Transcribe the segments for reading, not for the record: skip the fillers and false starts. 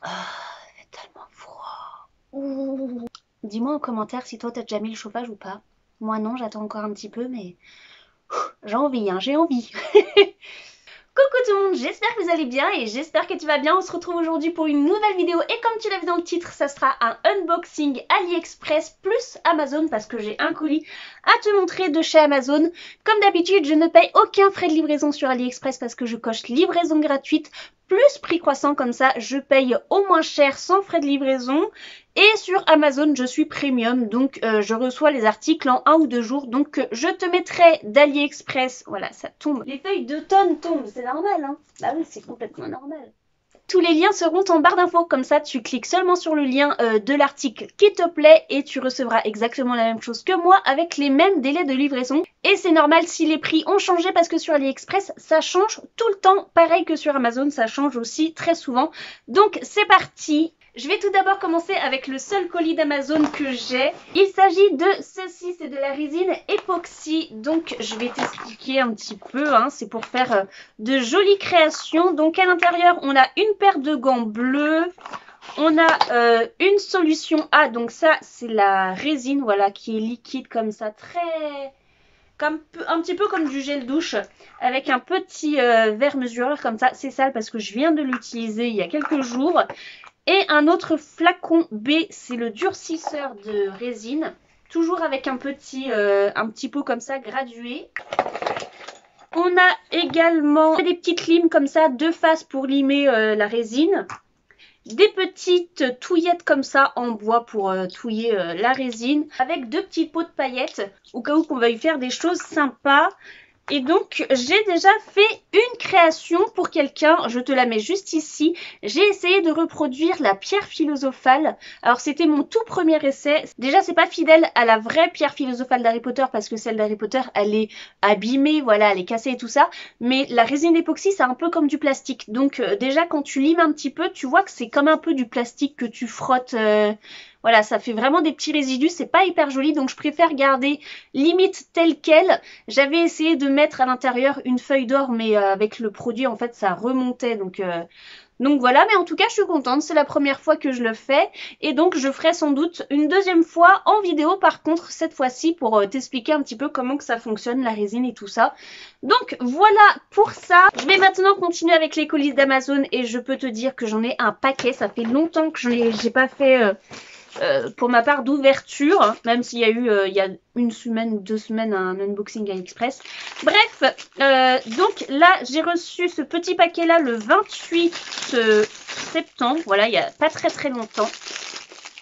Ah, il fait tellement froid. Ouh. Dis-moi en commentaire si toi t'as déjà mis le chauffage ou pas. Moi non, j'attends encore un petit peu, mais j'ai envie, hein, j'ai envie. Coucou tout le monde, j'espère que vous allez bien et j'espère que tu vas bien. On se retrouve aujourd'hui pour une nouvelle vidéo et comme tu l'as vu dans le titre, ça sera un unboxing AliExpress plus Amazon parce que j'ai un colis à te montrer de chez Amazon. Comme d'habitude, je ne paye aucun frais de livraison sur AliExpress parce que je coche livraison gratuite plus prix croissant, comme ça je paye au moins cher sans frais de livraison. Et sur Amazon, je suis premium, donc je reçois les articles en 1 ou 2 jours. Donc je te mettrai d'AliExpress. Voilà, ça tombe. Les feuilles d'automne tombent, c'est normal, hein. Bah oui, c'est complètement normal. Tous les liens seront en barre d'infos, comme ça tu cliques seulement sur le lien de l'article qui te plaît et tu recevras exactement la même chose que moi avec les mêmes délais de livraison. Et c'est normal si les prix ont changé parce que sur AliExpress ça change tout le temps, pareil que sur Amazon ça change aussi très souvent. Donc c'est parti. Je vais tout d'abord commencer avec le seul colis d'Amazon que j'ai. Il s'agit de ceci, c'est de la résine époxy. Donc je vais t'expliquer un petit peu, hein. C'est pour faire de jolies créations. Donc à l'intérieur, on a une paire de gants bleus. On a une solution A. Donc ça, c'est la résine, voilà, qui est liquide comme ça, très... Comme, un petit peu comme du gel douche, avec un petit verre mesureur comme ça. C'est sale parce que je viens de l'utiliser il y a quelques jours. Et un autre flacon B, c'est le durcisseur de résine. Toujours avec un petit pot comme ça, gradué. On a également des petites limes comme ça, 2 faces pour limer la résine. Des petites touillettes comme ça en bois pour touiller la résine. Avec 2 petits pots de paillettes, au cas où qu'on va y faire des choses sympas. Et donc, j'ai déjà fait une création pour quelqu'un, je te la mets juste ici. J'ai essayé de reproduire la pierre philosophale. Alors, c'était mon tout premier essai. Déjà, c'est pas fidèle à la vraie pierre philosophale d'Harry Potter parce que celle d'Harry Potter, elle est abîmée, voilà, elle est cassée et tout ça. Mais la résine époxy, c'est un peu comme du plastique. Donc, déjà, quand tu limes un petit peu, tu vois que c'est comme un peu du plastique que tu frottes... Voilà, ça fait vraiment des petits résidus, c'est pas hyper joli, donc je préfère garder limite tel quel. J'avais essayé de mettre à l'intérieur une feuille d'or, mais avec le produit, en fait, ça remontait, donc voilà. Mais en tout cas, je suis contente, c'est la première fois que je le fais, et donc je ferai sans doute une deuxième fois en vidéo, par contre, cette fois-ci, pour t'expliquer un petit peu comment que ça fonctionne, la résine et tout ça. Donc voilà pour ça. Je vais maintenant continuer avec les colis d'Amazon, et je peux te dire que j'en ai un paquet, ça fait longtemps que j'ai pas fait... pour ma part d'ouverture, même s'il y a eu il y a 1 semaine, 2 semaines un unboxing AliExpress. Bref, donc là j'ai reçu ce petit paquet là le 28 septembre, voilà, il n'y a pas très longtemps.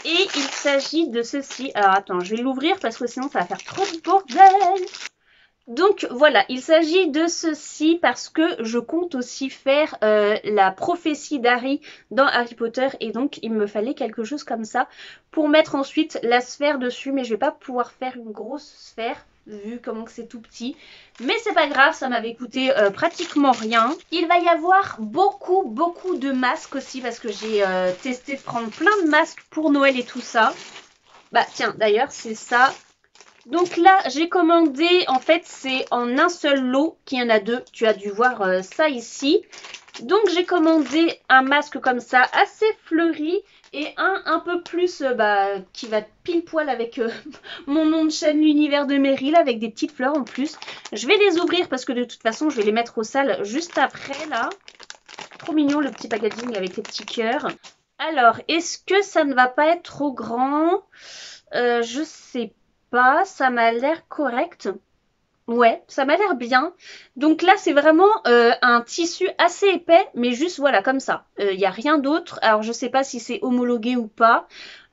Et il s'agit de ceci. Alors attends, je vais l'ouvrir parce que sinon ça va faire trop de bordel. Donc voilà, il s'agit de ceci parce que je compte aussi faire la prophétie d'Harry dans Harry Potter et donc il me fallait quelque chose comme ça pour mettre ensuite la sphère dessus, mais je vais pas pouvoir faire une grosse sphère vu comment c'est tout petit, mais c'est pas grave, ça m'avait coûté pratiquement rien. Il va y avoir beaucoup de masques aussi parce que j'ai testé de prendre plein de masques pour Noël et tout ça. Bah tiens, d'ailleurs c'est ça. Donc là, j'ai commandé, en fait, c'est en un seul lot qu'il y en a 2. Tu as dû voir ça ici. Donc j'ai commandé un masque comme ça, assez fleuri, et un peu plus, qui va pile poil avec mon nom de chaîne, l'univers de Meryl, avec des petites fleurs en plus. Je vais les ouvrir parce que de toute façon, je vais les mettre au sale juste après, là. Trop mignon, le petit packaging avec les petits cœurs. Alors, est-ce que ça ne va pas être trop grand? Je sais pas, ça m'a l'air correct. Ouais, ça m'a l'air bien. Donc là, c'est vraiment un tissu assez épais, mais juste voilà, comme ça. Il n'y a rien d'autre. Alors, je sais pas si c'est homologué ou pas.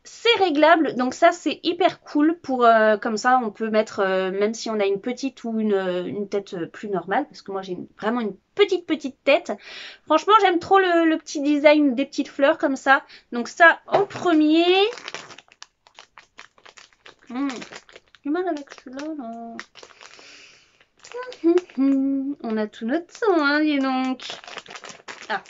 C'est réglable, donc ça, c'est hyper cool. Pour comme ça, on peut mettre, même si on a une petite ou une tête plus normale, parce que moi, j'ai vraiment une petite tête. Franchement, j'aime trop le petit design des petites fleurs comme ça. Donc ça, en premier... Du mal avec celui-là, non. On a tout notre sang, hein, dis donc. Ah.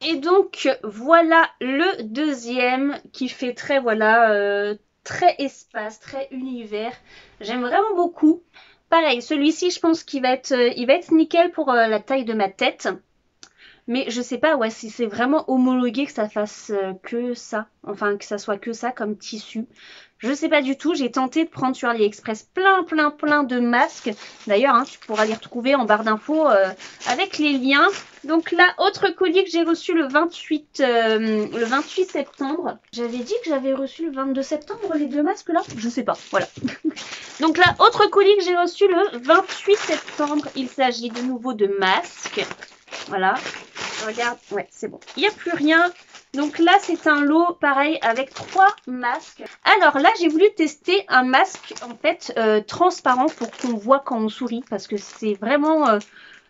Et donc, voilà le deuxième qui fait très, voilà, très espace, très univers. J'aime vraiment beaucoup. Pareil, celui-ci, je pense il va être nickel pour la taille de ma tête. Mais je sais pas, ouais, si c'est vraiment homologué que ça fasse que ça. Enfin, que ça soit que ça comme tissu. Je sais pas du tout. J'ai tenté de prendre sur AliExpress plein de masques. D'ailleurs, hein, tu pourras les retrouver en barre d'infos avec les liens. Donc là, autre colis que j'ai reçu le 28 septembre. J'avais dit que j'avais reçu le 22 septembre les deux masques là. Je sais pas, voilà. Donc là, autre colis que j'ai reçu le 28 septembre. Il s'agit de nouveau de masques. Voilà. Regarde, ouais, c'est bon. Il n'y a plus rien. Donc là, c'est un lot, pareil, avec 3 masques. Alors là, j'ai voulu tester un masque, en fait, transparent pour qu'on voit quand on sourit. Parce que c'est vraiment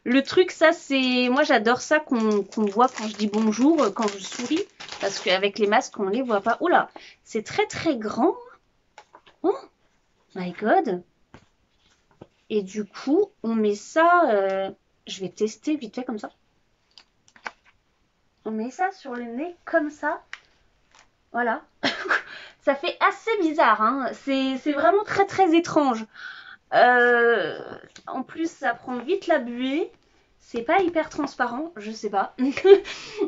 le truc, ça, c'est... Moi, j'adore ça qu'on voit quand je dis bonjour, quand je souris. Parce qu'avec les masques, on ne les voit pas. Oula, c'est très grand. Oh my god. Et du coup, on met ça... je vais tester vite fait comme ça. On met ça sur le nez comme ça. Voilà. Ça fait assez bizarre, hein. C'est vraiment très étrange. En plus, ça prend vite la buée. C'est pas hyper transparent, je sais pas.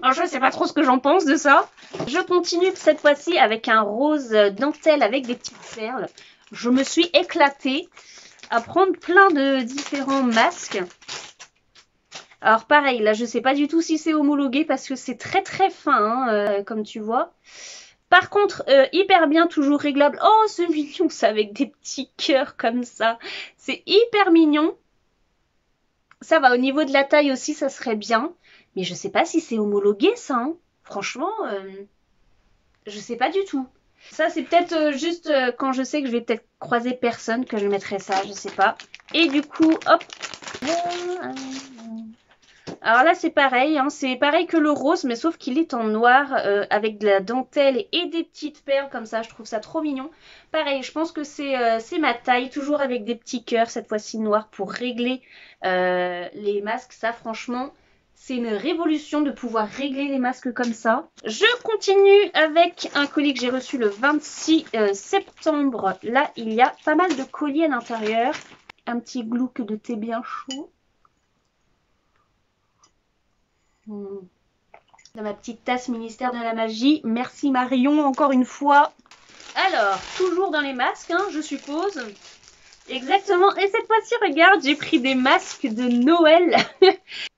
Alors, je sais pas trop ce que j'en pense de ça. Je continue cette fois-ci avec un rose dentelle avec des petites perles. Je me suis éclatée à prendre plein de différents masques. Alors pareil, là je sais pas du tout si c'est homologué parce que c'est très fin, hein, comme tu vois. Par contre, hyper bien, toujours réglable. Oh, c'est mignon, ça, avec des petits cœurs comme ça. C'est hyper mignon. Ça va, au niveau de la taille aussi, ça serait bien. Mais je sais pas si c'est homologué, ça. Hein. Franchement, je sais pas du tout. Ça, c'est peut-être juste quand je sais que je vais peut-être croiser personne que je mettrai ça, je sais pas. Et du coup, hop. Alors là, c'est pareil, hein, c'est pareil que le rose, mais sauf qu'il est en noir avec de la dentelle et des petites perles comme ça. Je trouve ça trop mignon. Pareil, je pense que c'est ma taille, toujours avec des petits cœurs, cette fois-ci noir, pour régler les masques. Ça, franchement, c'est une révolution de pouvoir régler les masques comme ça. Je continue avec un colis que j'ai reçu le 26 septembre. Là, il y a pas mal de colis à l'intérieur. Un petit glouc de thé bien chaud. Dans ma petite tasse ministère de la magie. Merci Marion encore une fois. Alors, toujours dans les masques, hein, je suppose. Exactement. Et cette fois-ci, regarde, j'ai pris des masques de Noël.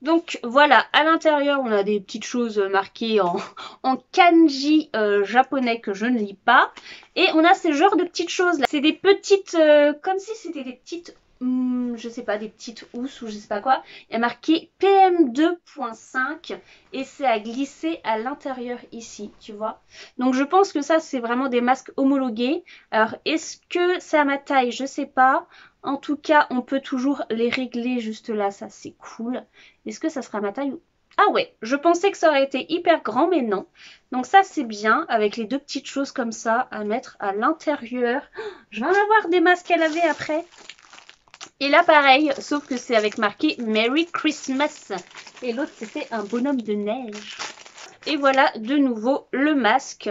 Donc voilà, à l'intérieur, on a des petites choses marquées en kanji japonais que je ne lis pas. Et on a ce genre de petites choses là. C'est des petites, comme si c'était des petites... je sais pas, des petites housses ou je sais pas quoi. Il y a marqué PM2.5 et c'est à glisser à l'intérieur ici, tu vois. Donc je pense que ça, c'est vraiment des masques homologués. Alors, est-ce que c'est à ma taille? Je sais pas. En tout cas, on peut toujours les régler juste là, ça c'est cool. Est-ce que ça sera à ma taille? Ah ouais, je pensais que ça aurait été hyper grand, mais non. Donc ça, c'est bien, avec les deux petites choses comme ça à mettre à l'intérieur. Je vais en avoir des masques à laver après. Et là, pareil, sauf que c'est avec marqué Merry Christmas. Et l'autre, c'était un bonhomme de neige. Et voilà, de nouveau, le masque.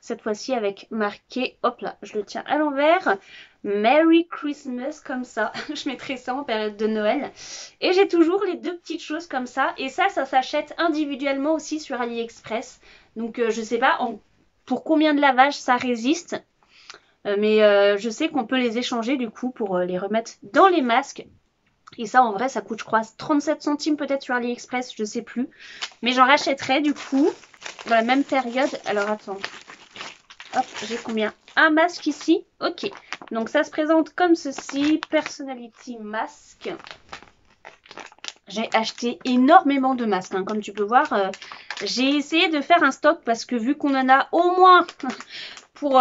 Cette fois-ci avec marqué, hop là, je le tiens à l'envers. Merry Christmas, comme ça. Je mettrai ça en période de Noël. Et j'ai toujours les deux petites choses comme ça. Et ça s'achète individuellement aussi sur AliExpress. Donc, je sais pas pour combien de lavage ça résiste. Mais je sais qu'on peut les échanger du coup pour les remettre dans les masques. Et ça en vrai ça coûte je crois 37 centimes peut-être sur AliExpress, je sais plus. Mais j'en rachèterai du coup dans la même période. Alors attends. Hop, j'ai combien? Un masque ici. Ok. Donc ça se présente comme ceci. Personality Mask. J'ai acheté énormément de masques. Hein. Comme tu peux voir, j'ai essayé de faire un stock parce que vu qu'on en a au moins... pour,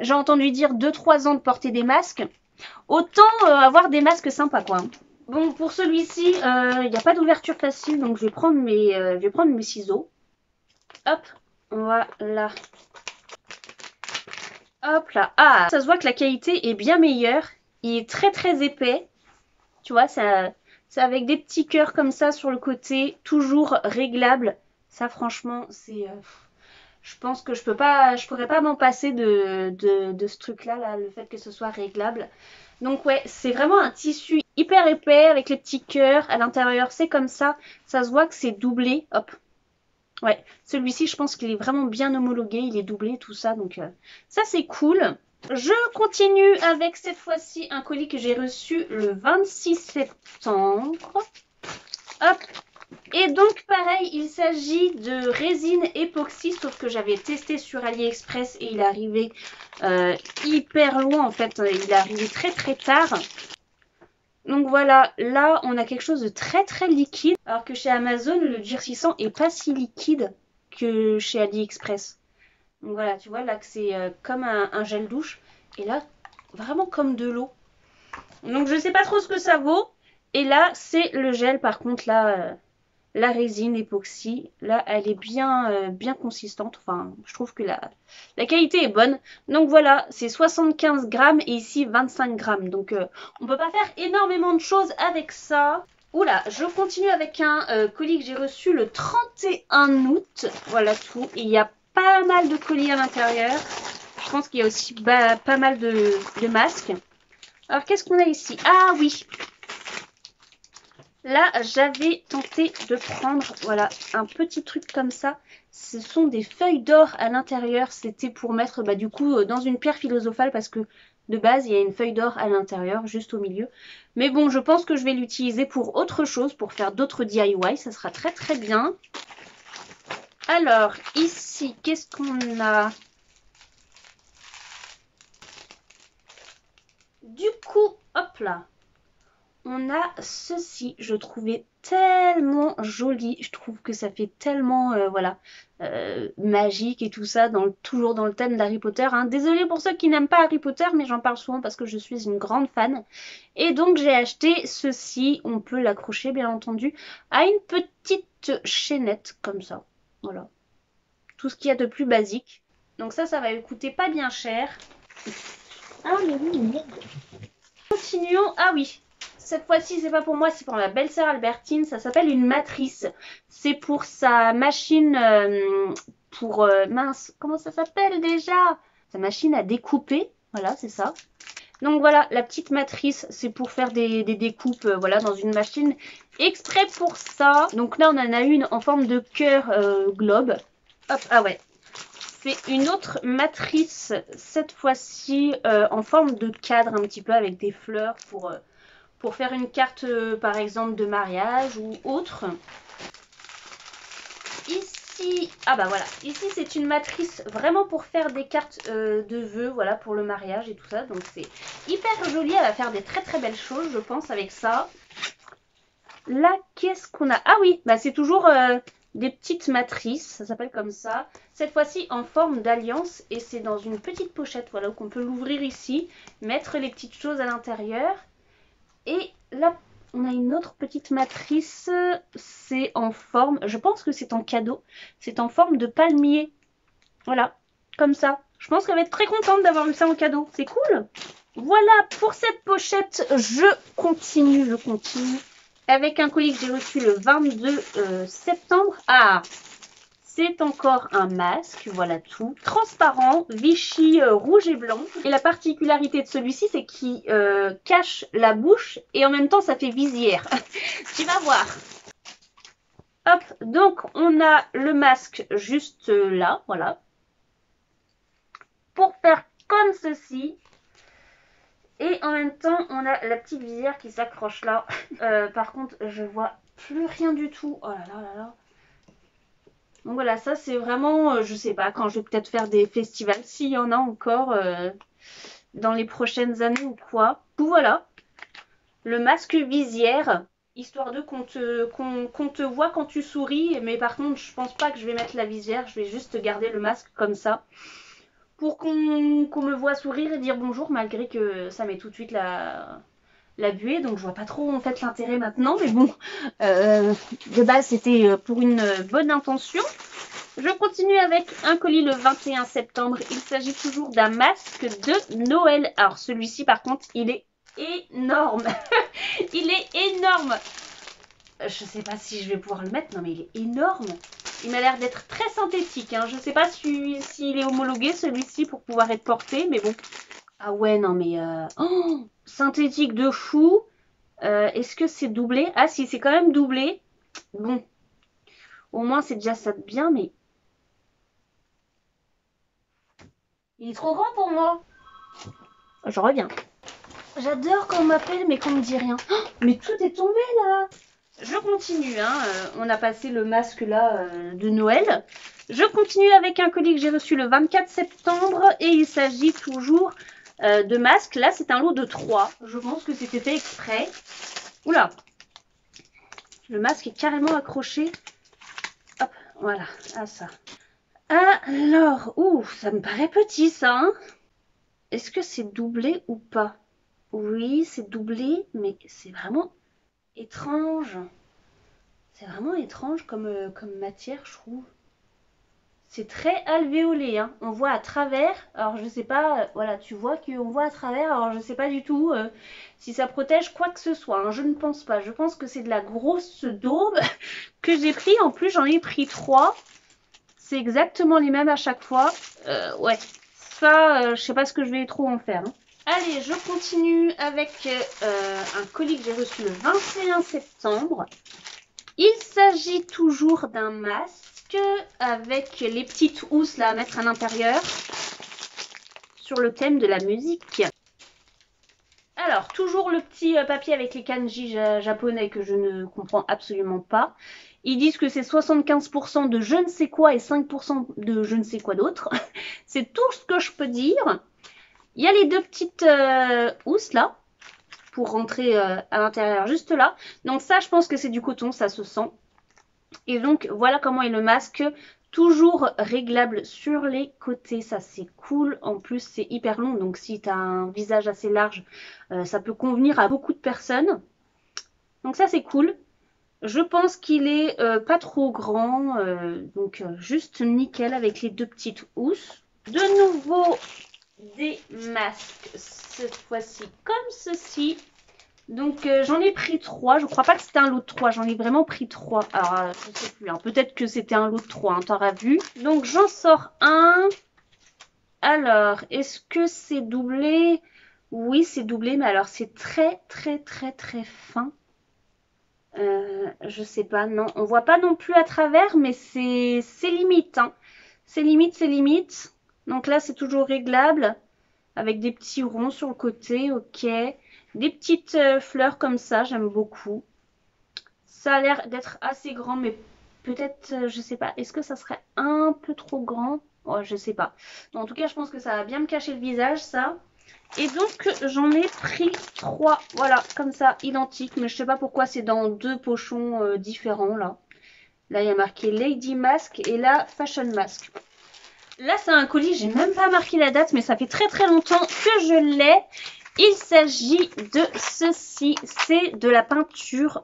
j'ai entendu dire 2-3 ans de porter des masques, autant avoir des masques sympas quoi. Bon, pour celui-ci, il n'y a pas d'ouverture facile, donc je vais prendre mes ciseaux. Hop, voilà. Hop là. Ah, ça se voit que la qualité est bien meilleure. Il est très épais. Tu vois, c'est avec des petits cœurs comme ça sur le côté, toujours réglable. Ça franchement, c'est... Je pense que je pourrais pas m'en passer de ce truc-là, là, le fait que ce soit réglable. Donc ouais, c'est vraiment un tissu hyper épais avec les petits cœurs à l'intérieur. C'est comme ça. Ça se voit que c'est doublé. Hop. Ouais, celui-ci, je pense qu'il est vraiment bien homologué. Il est doublé, tout ça. Donc ça, c'est cool. Je continue avec cette fois-ci un colis que j'ai reçu le 26 septembre. Hop. Et donc pareil, il s'agit de résine époxy, sauf que j'avais testé sur AliExpress et il est arrivé hyper loin en fait. Il est arrivé très très tard. Donc voilà, là on a quelque chose de très très liquide. Alors que chez Amazon, le durcissant est pas si liquide que chez AliExpress. Donc voilà, tu vois là que c'est comme un gel douche. Et là, vraiment comme de l'eau. Donc je sais pas trop ce que ça vaut. Et là, c'est le gel par contre là... la résine époxy, là, elle est bien consistante. Enfin, je trouve que la qualité est bonne. Donc voilà, c'est 75 grammes et ici 25 grammes. Donc on peut pas faire énormément de choses avec ça. Oula, je continue avec un colis que j'ai reçu le 31 août. Voilà tout. Et il y a pas mal de colis à l'intérieur. Je pense qu'il y a aussi pas mal de masques. Alors qu'est-ce qu'on a ici? Ah oui! Là, j'avais tenté de prendre, voilà, un petit truc comme ça. Ce sont des feuilles d'or à l'intérieur. C'était pour mettre, du coup, dans une pierre philosophale parce que de base, il y a une feuille d'or à l'intérieur, juste au milieu. Mais bon, je pense que je vais l'utiliser pour autre chose, pour faire d'autres DIY. Ça sera très très bien. Alors, ici, qu'est-ce qu'on a? Du coup, hop là. On a ceci, je trouvais tellement joli, je trouve que ça fait tellement, voilà, magique et tout ça, toujours dans le thème d'Harry Potter. Hein. Désolée pour ceux qui n'aiment pas Harry Potter, mais j'en parle souvent parce que je suis une grande fan. Et donc j'ai acheté ceci, on peut l'accrocher bien entendu, à une petite chaînette comme ça, voilà. Tout ce qu'il y a de plus basique. Donc ça va lui coûter pas bien cher. Ah mais oui, merde. Continuons, ah oui. Cette fois-ci, c'est pas pour moi, c'est pour ma belle-sœur Albertine. Ça s'appelle une matrice. C'est pour sa machine mince, comment ça s'appelle déjà? Sa machine à découper. Voilà, c'est ça. Donc voilà, la petite matrice, c'est pour faire des découpes voilà, dans une machine exprès pour ça. Donc là, on en a une en forme de cœur globe. Hop, ah ouais. C'est une autre matrice, cette fois-ci en forme de cadre un petit peu avec des fleurs pour faire une carte par exemple de mariage ou autre. Ici, ah bah voilà, ici c'est une matrice vraiment pour faire des cartes de vœux, voilà, pour le mariage et tout ça. Donc c'est hyper joli, elle va faire des très très belles choses je pense avec ça. Là, qu'est-ce qu'on a? Ah oui, bah c'est toujours des petites matrices, ça s'appelle comme ça. Cette fois-ci en forme d'alliance et c'est dans une petite pochette, voilà, où on peut l'ouvrir ici, mettre les petites choses à l'intérieur. Et là, on a une autre petite matrice, c'est en forme, je pense que c'est en cadeau, c'est en forme de palmier. Voilà, comme ça. Je pense qu'elle va être très contente d'avoir eu ça en cadeau, c'est cool. Voilà pour cette pochette, je continue. Avec un colis que j'ai reçu le 22 septembre. Ah, c'est encore un masque, voilà tout. Transparent, Vichy rouge et blanc. Et la particularité de celui-ci, c'est qu'il cache la bouche et en même temps, ça fait visière. Tu vas voir. Hop, donc on a le masque juste là, voilà. Pour faire comme ceci. Et en même temps, on a la petite visière qui s'accroche là. Par contre, je vois plus rien du tout. Oh là là là là. Donc voilà, ça c'est vraiment, je sais pas, quand je vais peut-être faire des festivals, s'il y en a encore dans les prochaines années ou quoi. Donc voilà, le masque visière, histoire de qu'on te voit quand tu souris. Mais par contre, je pense pas que je vais mettre la visière, je vais juste garder le masque comme ça. Pour qu'on me voit sourire et dire bonjour, malgré que ça met tout de suite la buée. Donc je vois pas trop en fait l'intérêt maintenant. Mais bon, de base c'était pour une bonne intention. Je continue avec un colis le 21 septembre. Il s'agit toujours d'un masque de Noël. Alors celui-ci par contre, il est énorme. Il est énorme. Je sais pas si je vais pouvoir le mettre. Non mais il est énorme. Il m'a l'air d'être très synthétique, hein. Je sais pas s'il est homologué celui-ci pour pouvoir être porté, mais bon. Ah ouais, non mais... Oh, synthétique de fou. Est-ce que c'est doublé? Ah si, c'est quand même doublé. Bon, au moins c'est déjà ça de bien, mais... Il est trop grand pour moi. Je reviens. J'adore quand on m'appelle mais qu'on me dit rien. Oh, mais tout est tombé là. Je continue, hein. On a passé le masque là de Noël. Je continue avec un colis que j'ai reçu le 24 septembre et il s'agit toujours de masques. Là, c'est un lot de 3. Je pense que c'était fait exprès. Oula. Le masque est carrément accroché. Hop, voilà, à ça. Alors, ouh, ça me paraît petit ça, hein. Est-ce que c'est doublé ou pas? Oui, c'est doublé, mais c'est vraiment étrange. C'est vraiment étrange comme matière, je trouve. C'est très alvéolé, hein. On voit à travers. Alors, je sais pas, voilà, tu vois qu'on voit à travers. Alors, je sais pas du tout si ça protège quoi que ce soit, hein. Je ne pense pas. Je pense que c'est de la grosse daube que j'ai pris. En plus, j'en ai pris 3. C'est exactement les mêmes à chaque fois. Ouais, ça, je sais pas ce que je vais trop en faire, hein. Allez, je continue avec un colis que j'ai reçu le 21 septembre. Il s'agit toujours d'un masque avec les petites housses là à mettre à l'intérieur sur le thème de la musique. Alors, toujours le petit papier avec les kanji japonais que je ne comprends absolument pas. Ils disent que c'est 75% de je ne sais quoi et 5% de je ne sais quoi d'autre. C'est tout ce que je peux dire. Il y a les deux petites housses là pour rentrer à l'intérieur juste là. Donc ça, je pense que c'est du coton, ça se sent. Et donc, voilà comment est le masque. Toujours réglable sur les côtés, ça c'est cool. En plus, c'est hyper long, donc si tu as un visage assez large, ça peut convenir à beaucoup de personnes. Donc ça c'est cool. Je pense qu'il est pas trop grand, donc juste nickel avec les deux petites housses. De nouveau, des masques, cette fois-ci comme ceci. Donc j'en ai pris 3, je crois pas que c'était un lot de 3, j'en ai vraiment pris 3. Alors je sais plus, hein. Peut-être que c'était un lot de 3, hein, t'auras vu. Donc j'en sors un. Alors, est-ce que c'est doublé? Oui, c'est doublé, mais alors c'est très fin. Je sais pas, non, on voit pas non plus à travers, mais c'est limite, hein. C'est limite. Donc là c'est toujours réglable, avec des petits ronds sur le côté, ok. Des petites fleurs comme ça, j'aime beaucoup. Ça a l'air d'être assez grand, mais peut-être, je sais pas, est-ce que ça serait un peu trop grand? Oh, je sais pas. En tout cas, je pense que ça va bien me cacher le visage, ça. Et donc, j'en ai pris 3, voilà, comme ça, identiques. Mais je sais pas pourquoi c'est dans 2 pochons différents, là. Là, il y a marqué Lady Mask et là, Fashion Mask. Là, c'est un colis, j'ai même pas marqué la date, mais ça fait très longtemps que je l'ai. Il s'agit de ceci, c'est de la peinture.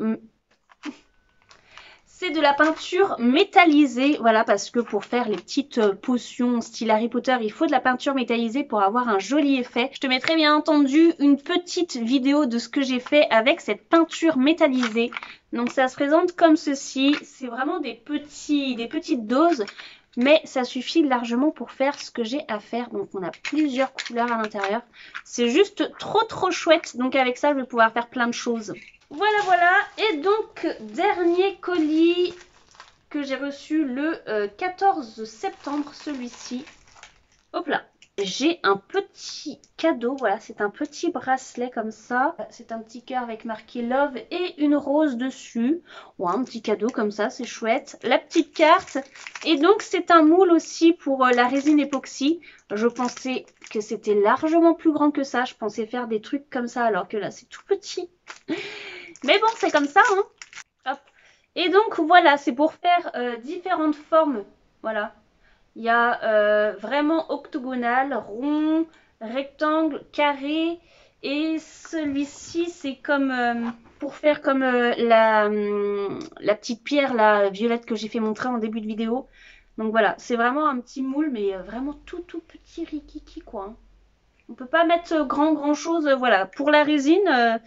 C'est de la peinture métallisée, voilà, parce que pour faire les petites potions style Harry Potter, il faut de la peinture métallisée pour avoir un joli effet. Je te mettrai bien entendu une petite vidéo de ce que j'ai fait avec cette peinture métallisée. Donc ça se présente comme ceci, c'est vraiment des petites doses, mais ça suffit largement pour faire ce que j'ai à faire. Donc on a plusieurs couleurs à l'intérieur. C'est juste trop chouette, donc avec ça je vais pouvoir faire plein de choses. Voilà. Et donc, dernier colis que j'ai reçu le 14 septembre, celui-ci. Hop là. J'ai un petit cadeau, voilà, c'est un petit bracelet comme ça. C'est un petit cœur avec marqué Love et une rose dessus. Ouais, un petit cadeau comme ça, c'est chouette. La petite carte. Et donc, c'est un moule aussi pour la résine époxy. Je pensais que c'était largement plus grand que ça. Je pensais faire des trucs comme ça, alors que là, c'est tout petit. Mais bon, c'est comme ça, hein. Hop. Et donc, voilà, c'est pour faire différentes formes. Voilà. Il y a vraiment octogonal, rond, rectangle, carré. Et celui-ci, c'est comme pour faire comme la petite pierre, la violette que j'ai fait montrer en début de vidéo. Donc voilà, c'est vraiment un petit moule, mais vraiment tout petit rikiki, quoi, hein. On peut pas mettre grand chose, voilà. Pour la résine,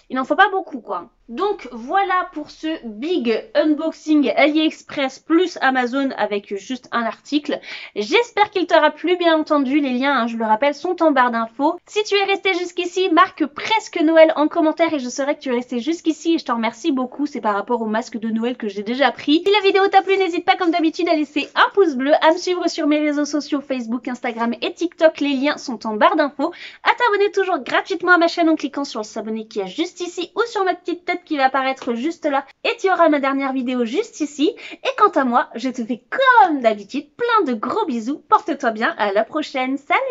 il n'en faut pas beaucoup, quoi. Donc voilà pour ce big unboxing AliExpress plus Amazon avec juste un article. J'espère qu'il t'aura plu, bien entendu. Les liens, hein, je le rappelle, sont en barre d'infos. Si tu es resté jusqu'ici, marque presque Noël en commentaire et je saurai que tu es resté jusqu'ici et je t'en remercie beaucoup. C'est par rapport au masque de Noël que j'ai déjà pris. Si la vidéo t'a plu, n'hésite pas comme d'habitude à laisser un pouce bleu, à me suivre sur mes réseaux sociaux Facebook, Instagram et TikTok. Les liens sont en barre d'infos. À t'abonner toujours gratuitement à ma chaîne en cliquant sur le s'abonner qui est juste ici ou sur ma petite tête qui va apparaître juste là et tu auras ma dernière vidéo juste ici. Et quant à moi, je te fais comme d'habitude plein de gros bisous. Porte-toi bien, à la prochaine. Salut!